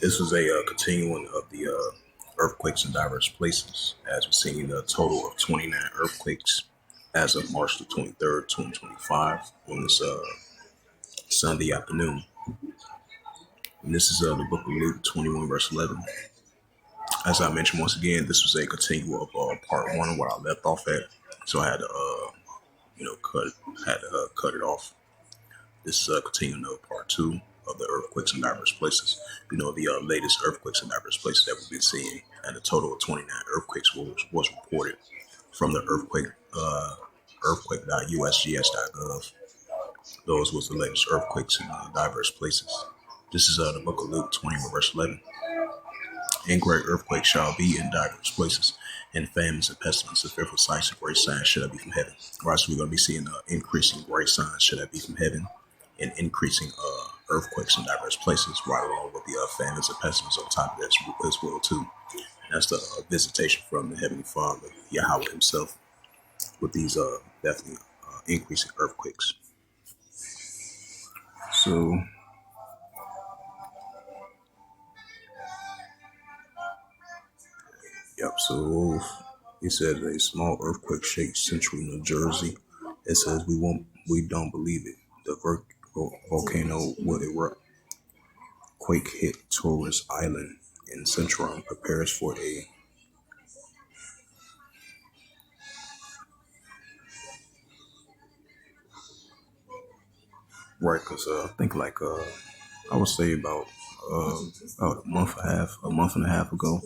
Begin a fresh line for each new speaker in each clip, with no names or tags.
This was a continuing of the earthquakes in diverse places, as we've seen a total of 29 earthquakes as of March the 23rd, 2025, on this Sunday afternoon. And this is the book of Luke 21, verse 11. As I mentioned once again, this was a continual of part one where I left off at. So I had to, cut it off. This is continuing of part two of the earthquakes in diverse places. The latest earthquakes in diverse places that we've been seeing, and a total of 29 earthquakes was reported from the earthquake.usgs.gov. Those was the latest earthquakes in diverse places. This is the book of Luke 21, verse 11. And great earthquakes shall be in diverse places, and famines and pestilence, and fearful sights and great signs should that be from heaven. Right, so we're going to be seeing increasing great signs should that be from heaven, and increasing earthquakes in diverse places, right along with the famines and pestilence on top of that as well too. And that's the visitation from the Heavenly Father, Yahweh Himself, with these definitely increasing earthquakes. So, yep. So it says a small earthquake shakes central New Jersey. It says we don't believe it. The volcano will erupt. Quake hit Torres Island in Central prepares for a right. Because I think I would say about a month and a half ago,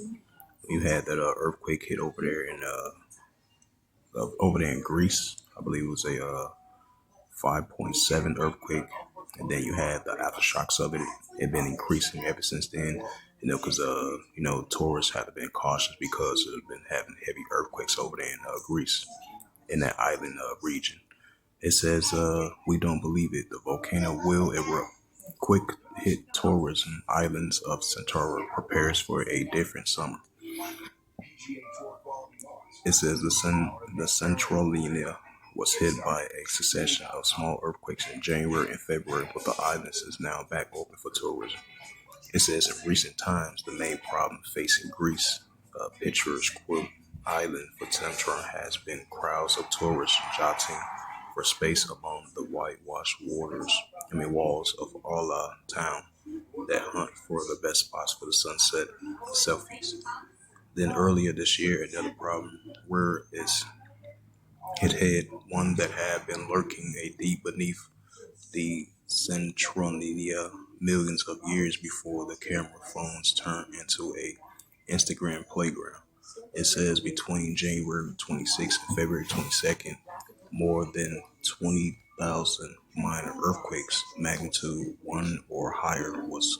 you had that earthquake hit over there in Greece. I believe it was a 5.7 earthquake, and then you had the aftershocks of it. It been increasing ever since then. Because tourists have been cautious because they've been having heavy earthquakes over there in Greece, in that island region. It says, we don't believe it. The volcano will erupt. Quick hit tourism islands of Centauri prepares for a different summer. It says the Centralia was hit by a succession of small earthquakes in January and February, but the islands is now back open for tourism. It says in recent times, the main problem facing Greece, pictures quote, island for Central has been crowds of tourists jotting for space along the whitewashed walls of Ala town that hunt for the best spots for the sunset selfies. Then earlier this year, another problem where it had one that had been lurking a deep beneath the Centralia millions of years before the camera phones turned into a Instagram playground. It says between January 26th and February 22nd, more than 20,000 minor earthquakes, magnitude 1 or higher, was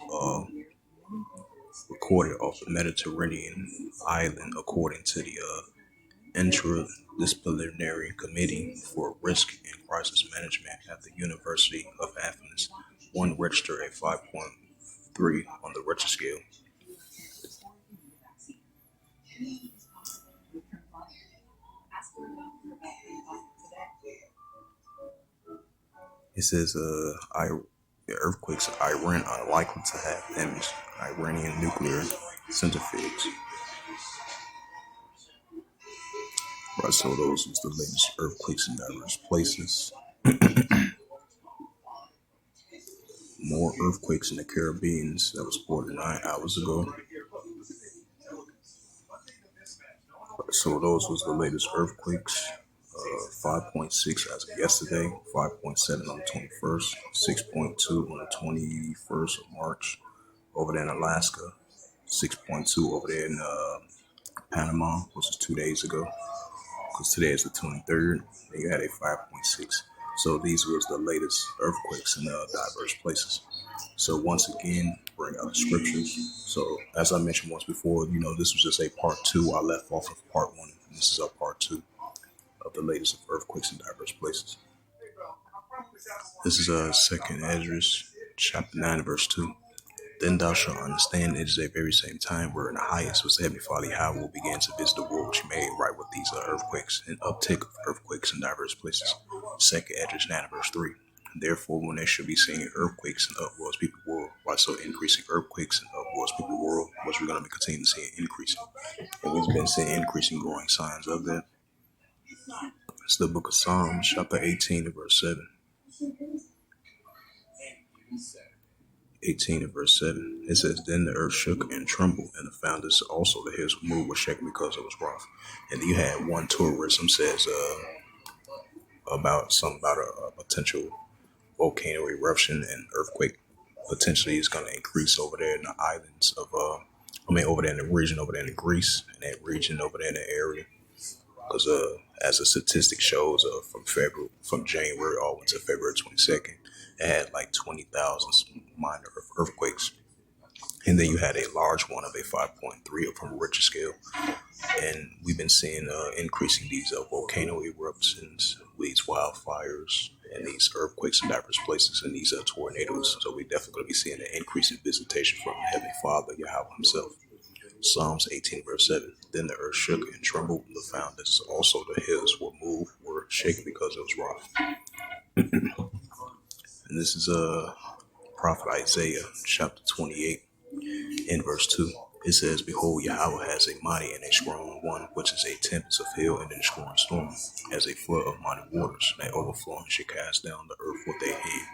recorded off the Mediterranean island, according to the Interdisciplinary Committee for Risk and Crisis Management at the University of Athens. One registered a 5.3 on the Richter scale. It says the earthquakes in Iran are likely to have damaged Iranian nuclear centrifuges. Right, so those was the latest earthquakes in diverse places. More earthquakes in the Caribbean that was reported 9 hours ago. So those was the latest earthquakes. 5.6 as of yesterday, 5.7 on the 21st, 6.2 on the 21st of March over there in Alaska, 6.2 over there in Panama, which was 2 days ago, because today is the 23rd, and you had a 5.6. So these was the latest earthquakes in diverse places. So once again, bring out the scriptures. So as I mentioned once before, this was just a part two. I left off of part one. And this is a part two of the latest of earthquakes in diverse places. This is Second Esdras, chapter 9, verse 2. Then thou shalt understand it is a very same time where in the highest was the Heavenly Father Yahweh will begin to visit the world which made right with these earthquakes, and uptick of earthquakes in diverse places. Second Esdras 9, verse 3. Therefore, when they should be seeing earthquakes and upwards, people world. Why so increasing earthquakes and upwards, people world, which we're going to be continuing to see increasing. And we've been seeing increasing growing signs of that. It's the book of Psalms, chapter 18 and verse 7. 18 and verse 7. It says, Then the earth shook and trembled, and the founders also the hills moved were shaken because it was rough. And then you had one tourism says about a potential volcano eruption and earthquake potentially is going to increase over there in the islands of over there in the region over there in Greece and that region over there in the area because as a statistic shows from January all the way to February 22nd, it had like 20,000 minor earthquakes, and then you had a large one of a 5.3 from a Richter scale. And we've been seeing increasing these volcano eruptions, these wildfires, and these earthquakes in diverse places, and these tornadoes. So we're definitely going to be seeing an increase in visitation from Heavenly Father, Yahweh Himself. Psalms 18, verse 7. Then the earth shook and trembled, and the fountains also the hills were moved, were shaken because it was rough. And this is prophet Isaiah chapter 28 in verse 2. It says, Behold, Yahweh has a mighty and a strong one, which is a tempest of hail and a destroying storm, as a flood of mighty waters, that overflowing should cast down the earth with their hand.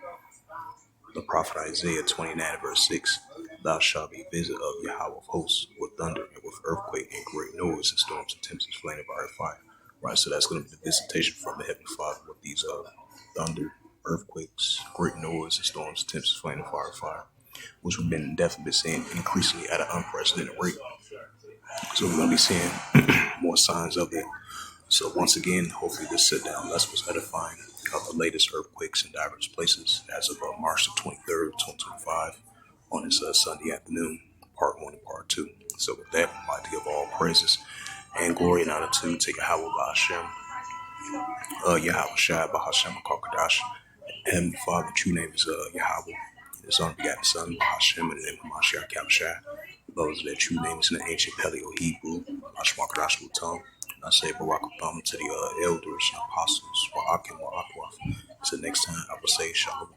The prophet Isaiah 29 verse 6. Thou shalt be visited of Yahweh of hosts, with thunder and with earthquake and great noise and storms and tempests flaming by fire. Right, so that's going to be the visitation from the Heavenly Father with these thunder, earthquakes, great noise and storms, tempests flaming fire, which we've been definitely seeing increasingly at an unprecedented rate. So we're going to be seeing more signs of it. So once again, hopefully this sit-down lesson was edifying of the latest earthquakes in diverse places as of March the 23rd, 2025 on this Sunday afternoon, part 1 and part 2. So with that, I'd like to give all praises and glory and honor to Yahweh Bahashem, Yahweh Shai Bahashem Kakadash. Heavenly Father, true name is Yahweh. His unbegotten Son, Bahashem, and the name of Mashiach Yahushua. Those are their true names in the ancient Paleo Hebrew, Ashmakadash tongue. I say Barak Abam to the elders and apostles, Wa'akim Wa'akwaf. Until next time, I will say Shalom.